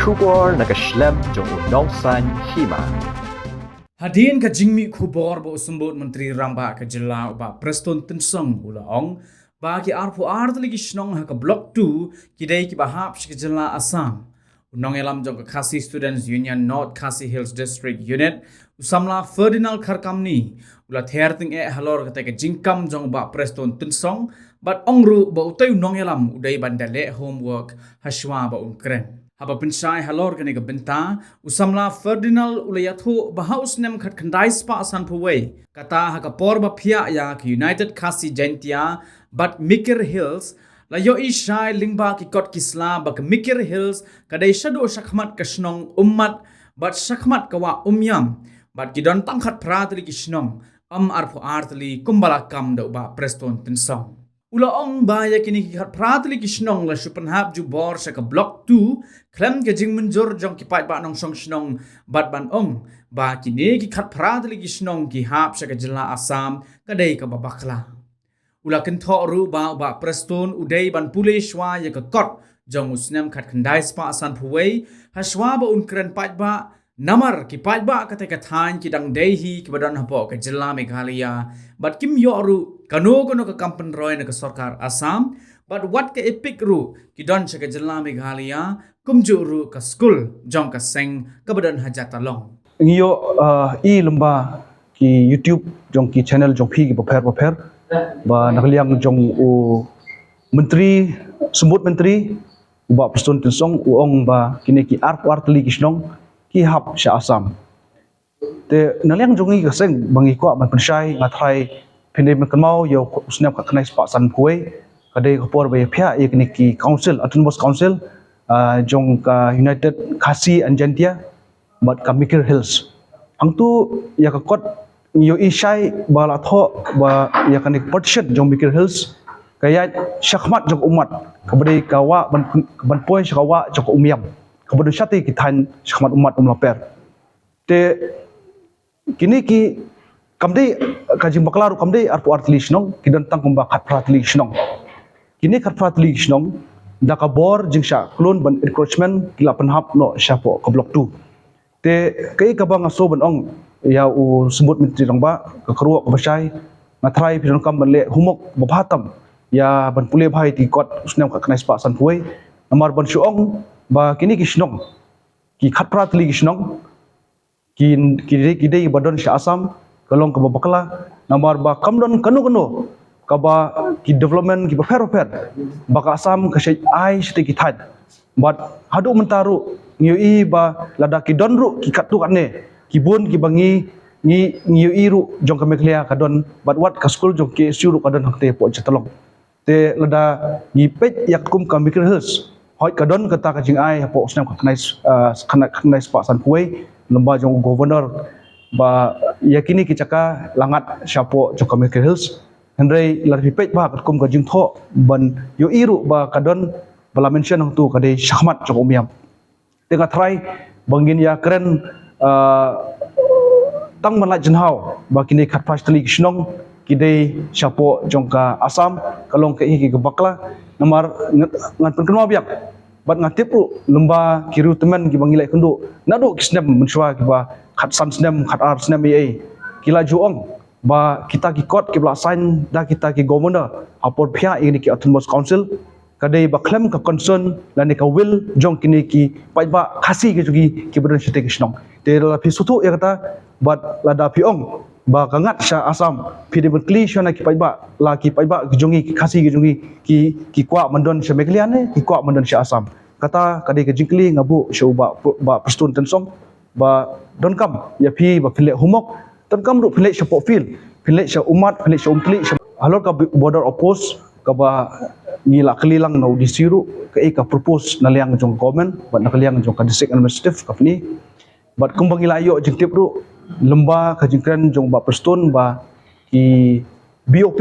Shubor nakaslem jong unongsan hima. Hadin ka jingmi khubor bo sumbut menteri ramba ka jilla ba Preston Tensong ulaong ba ki arpu ardli ki snong ha ka block 2 kidai ki bahap shi jilla Assam unong elam jong ka Khasi Students Union North Khasi Hills District Unit usamla Ferdinand Kharkamni ula therting halor ka ka jingkam jong ba Preston Tensong but ongru ba utay unong elam udai bandale homework hashwa ba unkren Haba pensai halor kani ka benta usamla Ferdinand ulayathu bahaus nem khat khandai spa asan puway kata ha ka por ba phia ya ki United Khasi Gentia but Mikir Hills la yo ishai lingba ki kot kisla ba ka Mikir Hills kadai shado shakmat kashnong ummat but shakmat kawa umyam but kidon tangkhat pratli kishnong arpu artli kumbala kam da ba Preston Tensong Ulaong baya kini kihat pratli kishnong la supanhap ju bor sa ka block 2 klem ka jing munjur jong kipat ba nong song shnong bat ban ong ba kini kihat pratli kishnong ki hap sa ka jilla Assam kadai ka babakla ula ken tho ru ba Preston udai ban pule shwa ya ka kot jong usnem khat khandai spa asan phuwei hashwa ba unkren pat ba Namar ki pajba kata kathan ki dang dehi ki badan hapo ke jilla Meghalaya but kim yoru kano ka kampan roy na ka sarkar Assam but what ka epic ru ki don sa ka jilla Meghalaya kumju ru ka school jong ka seng ka badan hajatalong ngiyo i lamba ki YouTube jong ki channel jong phi ki paper ba nakaliang jong u menteri sumut menteri ba Preston Tensong uong ba kini ki artli kisnong ki hap sha Assam te naliang jongi ka seng bangi ko man pensai ngathai phinde man kamau yo usnam ka khnai spa san phuai kadai khopor ba phya ek ni ki council autonomous council jong ka United Khasi and Gentia but ka Mikir Hills angtu ya ka kot yo ishai bala tho ba ya ka ni partition jong Mikir Hills kaya shakmat jong umat kabadai kawa ban poi shakawa jong umyam kabadu syati kitan shakmat umat umlaper te kini ki kamdei kajing baklaru kamdei arpu artli shnong kidan tang kumba khat pratli shnong kini khat pratli shnong da ka bor jingsha klon ban encroachment kila panhap no syapo ka block 2 te kai ka bang aso ban ong ya u sebut menteri rangba ka kruwa ka basai ngathrai pidon kam ban le humok bapatam ya ban pule bhai ti kot usnem ka knai spa san puai namar ban shuong ba kini kisnong ki khat pratli kisnong ki dei badon sha Assam kalong ka babakla namar ba kamdon kanu ka ba ki development ki paper ba ka Assam ka shai ai shte ki thad but hadu mentaru ngiu i ba lada ki donru ki katu kanne ki bun ki bangi ngiu i ru jong ka Meghalaya ka don but what ka school jong ki suru ka don hakte po chatalong te lada ngi pet yak kum ka Mikir Hills hoi kadon kata kajing ai hapo usnam khnai spa san puai lomba jong governor ba yakini ki chaka langat syapo jong Mikir Hills hendrai larpi pet ba kum kajing tho ban yo iru ba kadon bala mention hang tu kadai syahmat jong umyam tengah try bangin ya keren tang manlat jenhau ba kini khat pastli kisnong kidai syapo jong ka Assam kalong ka ki bakla namar ngan penkenwa biak bat ngatip ru lomba kiru teman ki bangilai kundu nadu kisnem menshwa ki ba khat san snem khat ar snem ai kila juong ba kita ki kot ki sign da kita ki governor apor phya ini ki autonomous council kadai ba klem ka concern lan ka will jong kini ki ba khasi ki jugi ki bedon shite kisnong te la phi sutu ya kata bat lada phiong ba kangat sha Assam phide ben kli shona ki ba la ki ba jongi ki khasi ki jongi ki kwa mandon sha Meghalaya ne ki kwa mandon sha Assam kata kadai ka jingkli ngabu sha ba Preston Tensong ba don kam ya phi ba phile humok ton kam ru phile sha po fil phile sha umat phile sha umkli halor ka border oppose ka ba ngila kelilang no disiru ka propose naliang jong government ba nakaliang jong ka district administrative company bat kumbang ilayo jingtip ru lemba kajingkran jong ba Preston ba ki BOP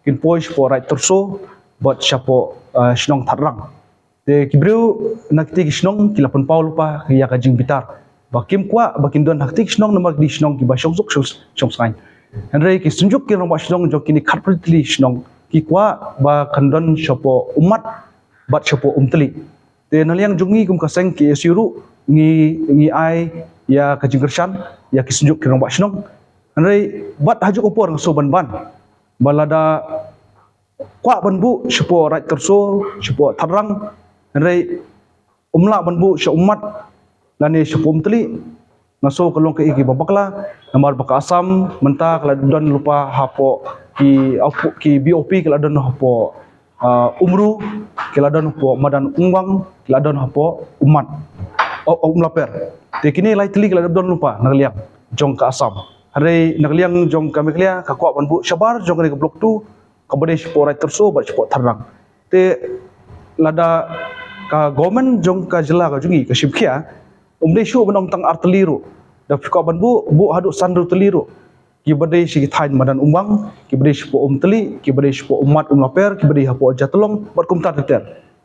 kin push for right torso but syapo shnong tharang te kibreu nakti shnong kilapon paul pa ya kajing bitar ba kim kwa ba kin don hakti shnong namar di shnong ki ba shongsuk shongsai henry ki sunjuk ki ba shnong jong kini khatpritli shnong ki kwa ba kandon syapo umat bat syapo umtli te naliang jungi kum kaseng ki siru ngi ai ya ka jingkershan ya ki sunjuk ki rombak shnong anrei bat hajuk opor so ban balada kwa banbu shupo right terso shupo tharang anrei umla banbu sya umat lani shupo umtli ngaso kalong ke iki babakla namar baka asam menta kala don lupa hapo ki BOP kala don hapo umru kala don hapo madan ungwang kala don hapo umat umlaper te kini lai tli kala don lupa nagliang jong ka asam hari nagliang jong ka meklia ka kwa banbu syabar jong ke blok 2 ka bade shupo right terso bat shupo tharang te lada ka government jong ka jela ka jungi ka shibkhia umde shu banong tang arteliru da fika banbu bu hadu sandu teliru ki bade shi thain madan umbang ki bade shupo umteli ki bade shupo umat umlaper ki bade hapo jatolong bar kumtar teter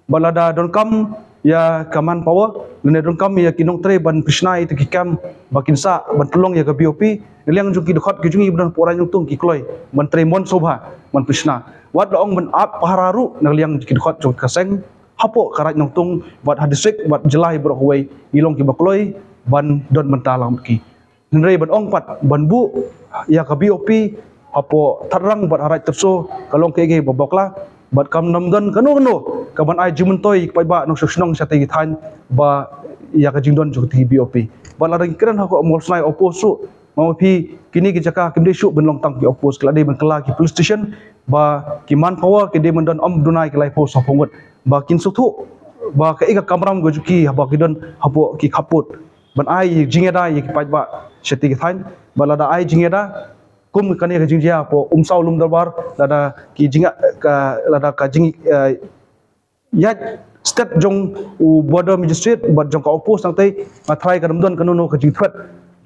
balada don kam ya kaman power lene don kam ya kinong tre ban krishnai te kikam bakinsa ban tolong ya ka BOP neliang jung ki dekat ki jungi ban pora yung tung ki kloi ban tre mon sobha ban krishna wat laong ban ap pahararu neliang ki dekat jung kaseng hapo karat nong tung wat hadisik wat jelai bro huai ilong ki bakloi ban don mentalang ki nrei ban ong pat ban bu ya ka BOP hapo tharang bat harai terso kalong ke ge babokla bat kam namdan kanu ka ban ai jimuntoi pai ba nong shnong sa tegi than ba ya ka jingdon ju ti BOP balarang kran ha ko mol snai oposu mau pi kini ki jaka kimde shu ben long tang ki opos kala de ben kala ki police station ba ki man power ke de mendon om dunai ki lai pos sopongot ba kin suthu ba ka ika kamram go juki ba ki don hapo ki khaput ban ai jingeda ye ki pai ba seti ki than balada ai jingeda kum kani ka jingjia po umsau lum darbar lada ki jinga ka lada ka jing ya step jong u border magistrate bat jong ka opos nang tai matrai ka namdon kanuno ka jingthwat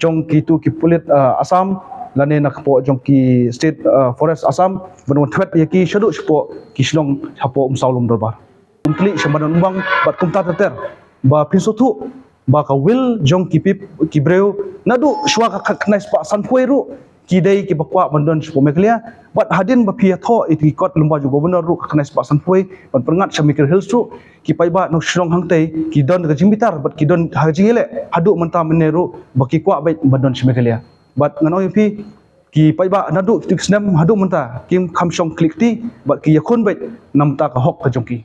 jong ki tu ki pulit Assam lane nak po jong ki state forest Assam ban thwat ye ki shadu spo ki shnong hapo umsau lum darbar umtli shamadan umbang bat kumta teter ba pinsothu ba ka will jong ki pip ki breu nadu shwa ka knais pa sanpueru ki dei ki bakwa bandon spo meklia bat hadin ba pia tho it ki kot lumba ju governor ru knais pa sanpui ban perngat shamikir hills ru ki pai ba no shrong hangtei ki don ka jimbitar bat ki don hajingele hadu menta meneru ba ki kwa bai bandon shmeklia bat ngano pi ki pai ba nadu tik snam hadu menta kim khamshong klik ti bat ki yakun bai namta ka hok ka jongki